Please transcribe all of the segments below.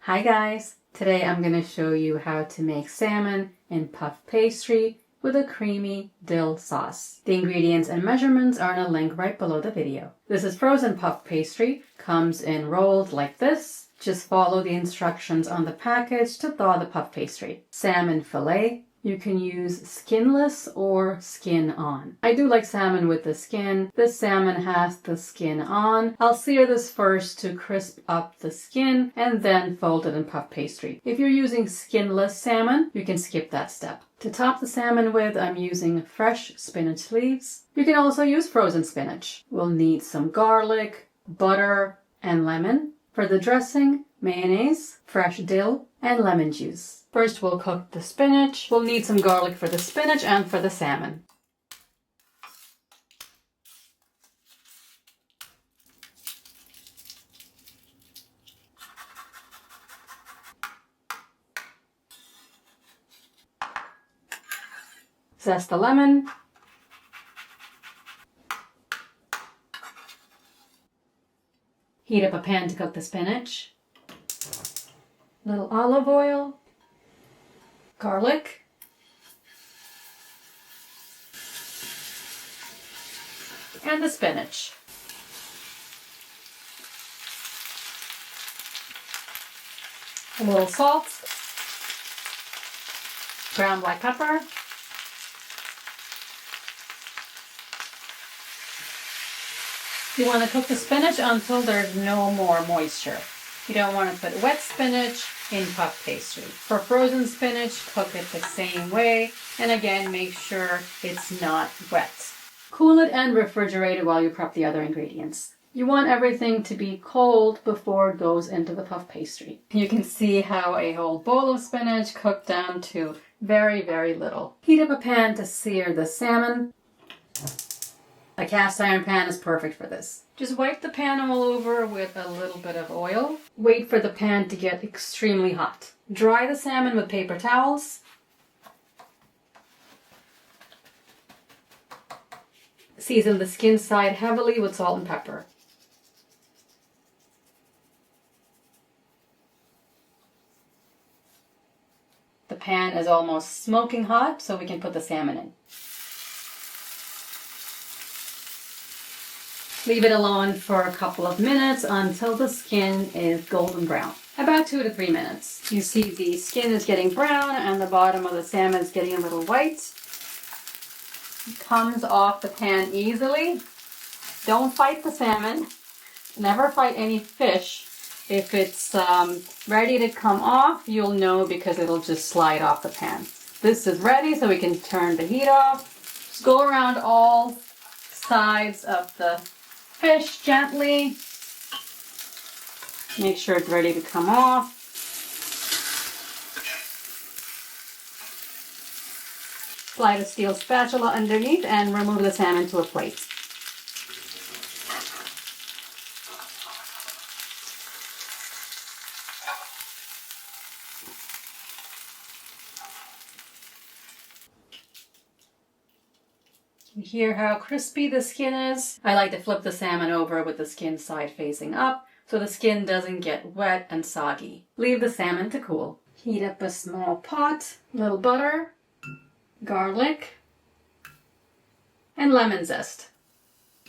Hi guys! Today I'm going to show you how to make salmon in puff pastry with a creamy dill sauce. The ingredients and measurements are in a link right below the video. This is frozen puff pastry, comes in rolls like this. Just follow the instructions on the package to thaw the puff pastry. Salmon fillet. You can use skinless or skin on. I do like salmon with the skin. This salmon has the skin on. I'll sear this first to crisp up the skin and then fold it in puff pastry. If you're using skinless salmon, you can skip that step. To top the salmon with, I'm using fresh spinach leaves. You can also use frozen spinach. We'll need some garlic, butter, and lemon. For the dressing, mayonnaise, fresh dill, and lemon juice. First we'll cook the spinach. We'll need some garlic for the spinach and for the salmon. Zest the lemon. Heat up a pan to cook the spinach. Little olive oil. Garlic. And the spinach. A little salt. Ground black pepper. You want to cook the spinach until there's no more moisture. You don't want to put wet spinach in puff pastry. For frozen spinach, cook it the same way, and again, make sure it's not wet. Cool it and refrigerate it while you prep the other ingredients. You want everything to be cold before it goes into the puff pastry. You can see how a whole bowl of spinach cooked down to very, very little. Heat up a pan to sear the salmon. A cast iron pan is perfect for this. Just wipe the pan all over with a little bit of oil. Wait for the pan to get extremely hot. Dry the salmon with paper towels. Season the skin side heavily with salt and pepper. The pan is almost smoking hot, so we can put the salmon in. Leave it alone for a couple of minutes until the skin is golden brown. About 2 to 3 minutes. You see the skin is getting brown and the bottom of the salmon is getting a little white. It comes off the pan easily. Don't fight the salmon. Never fight any fish. If it's ready to come off, you'll know because it'll just slide off the pan. This is ready, so we can turn the heat off. Just go around all sides of the fish gently. Make sure it's ready to come off. Slide a steel spatula underneath and remove the salmon to a plate. You hear how crispy the skin is? I like to flip the salmon over with the skin side facing up so the skin doesn't get wet and soggy. Leave the salmon to cool. Heat up a small pot, little butter, garlic, and lemon zest.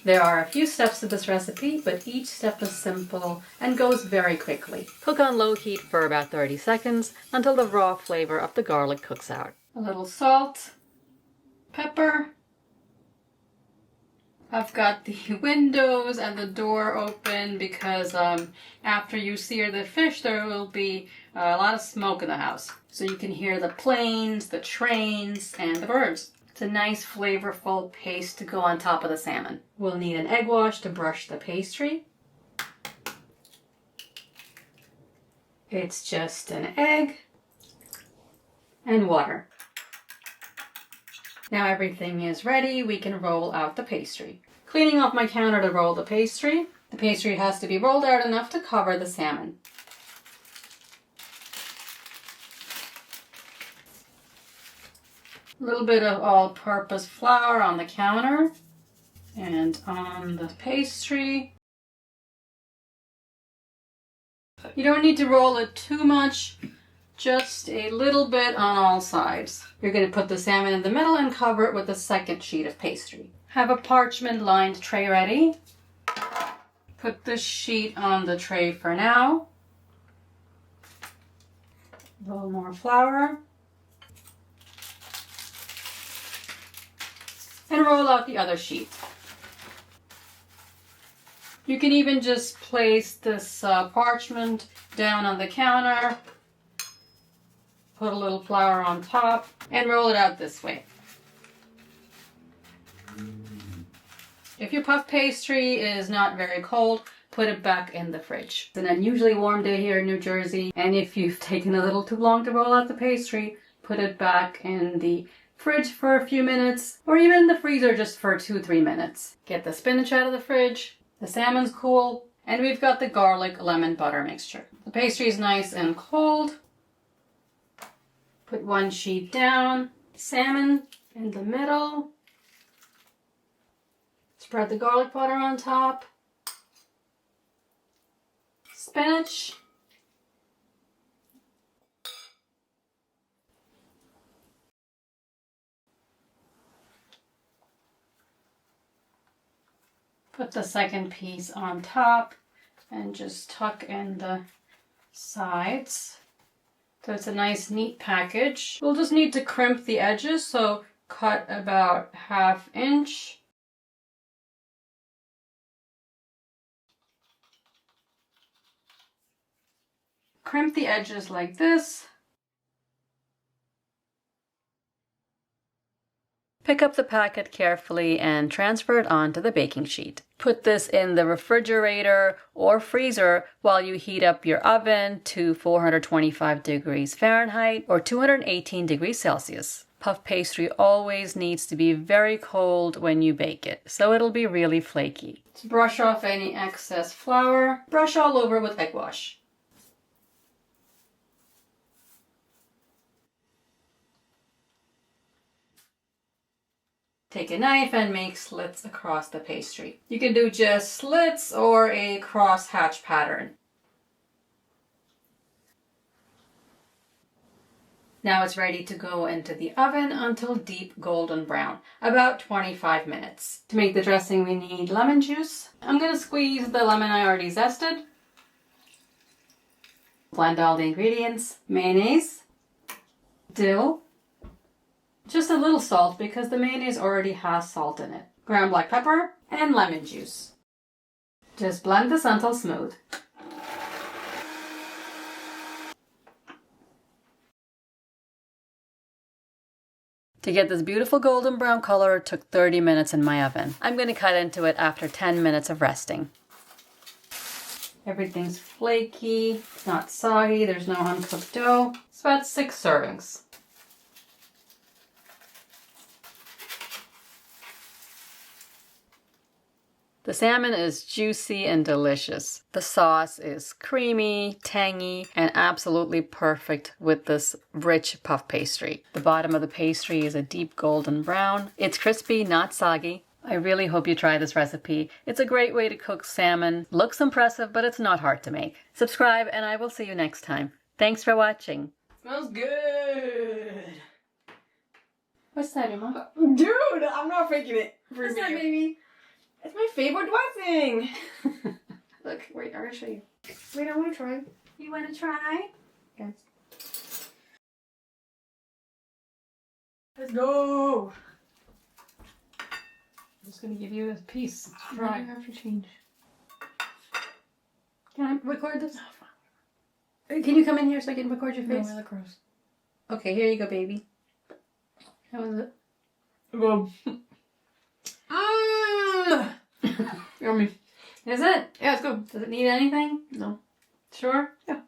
There are a few steps to this recipe, but each step is simple and goes very quickly. Cook on low heat for about 30 seconds until the raw flavor of the garlic cooks out. A little salt, pepper. I've got the windows and the door open because after you sear the fish, there will be a lot of smoke in the house. So you can hear the planes, the trains, and the birds. It's a nice flavorful paste to go on top of the salmon. We'll need an egg wash to brush the pastry. It's just an egg and water. Now everything is ready, we can roll out the pastry. Cleaning off my counter to roll the pastry. The pastry has to be rolled out enough to cover the salmon. A little bit of all-purpose flour on the counter and on the pastry. You don't need to roll it too much, just a little bit on all sides. You're going to put the salmon in the middle and cover it with a second sheet of pastry. Have a parchment-lined tray ready. Put this sheet on the tray for now. A little more flour. And roll out the other sheet. You can even just place this parchment down on the counter, put a little flour on top, and roll it out this way. If your puff pastry is not very cold, put it back in the fridge. It's an unusually warm day here in New Jersey, and if you've taken a little too long to roll out the pastry, put it back in the fridge for a few minutes, or even in the freezer just for 2-3 minutes. Get the spinach out of the fridge, the salmon's cool, and we've got the garlic lemon butter mixture. The pastry is nice and cold. Put one sheet down, salmon in the middle. Spread the garlic butter on top. Spinach. Put the second piece on top and just tuck in the sides. So it's a nice neat package. We'll just need to crimp the edges, so cut about 1/2 inch. Crimp the edges like this. Pick up the packet carefully and transfer it onto the baking sheet. Put this in the refrigerator or freezer while you heat up your oven to 425 degrees Fahrenheit or 218 degrees Celsius. Puff pastry always needs to be very cold when you bake it, so it'll be really flaky. To brush off any excess flour, brush all over with egg wash. Take a knife and make slits across the pastry. You can do just slits or a cross-hatch pattern. Now it's ready to go into the oven until deep golden brown, about 25 minutes. To make the dressing we need lemon juice. I'm going to squeeze the lemon I already zested. Blend all the ingredients. Mayonnaise, dill, just a little salt because the mayonnaise already has salt in it. Ground black pepper and lemon juice. Just blend this until smooth. To get this beautiful golden brown color, it took 30 minutes in my oven. I'm going to cut into it after 10 minutes of resting. Everything's flaky, it's not soggy, there's no uncooked dough. It's about 6 servings. The salmon is juicy and delicious. The sauce is creamy, tangy, and absolutely perfect with this rich puff pastry. The bottom of the pastry is a deep golden brown. It's crispy, not soggy. I really hope you try this recipe. It's a great way to cook salmon. Looks impressive, but it's not hard to make. Subscribe, and I will see you next time. Thanks for watching. Smells good. What's that, Emma? Dude, I'm not faking it. What's that, baby? It's my favorite dressing. Look, wait, I'm gonna show you. Wait, I want to try. You want to try? Yes. Let's go. I'm just gonna give you a piece. Try. I have to change. Can I record this? Can you come in here so I can record your face? No, really gross. Okay, here you go, baby. How was it? Well. Yummy. Is it? Yeah, it's good. Does it need anything? No. Sure? Yeah.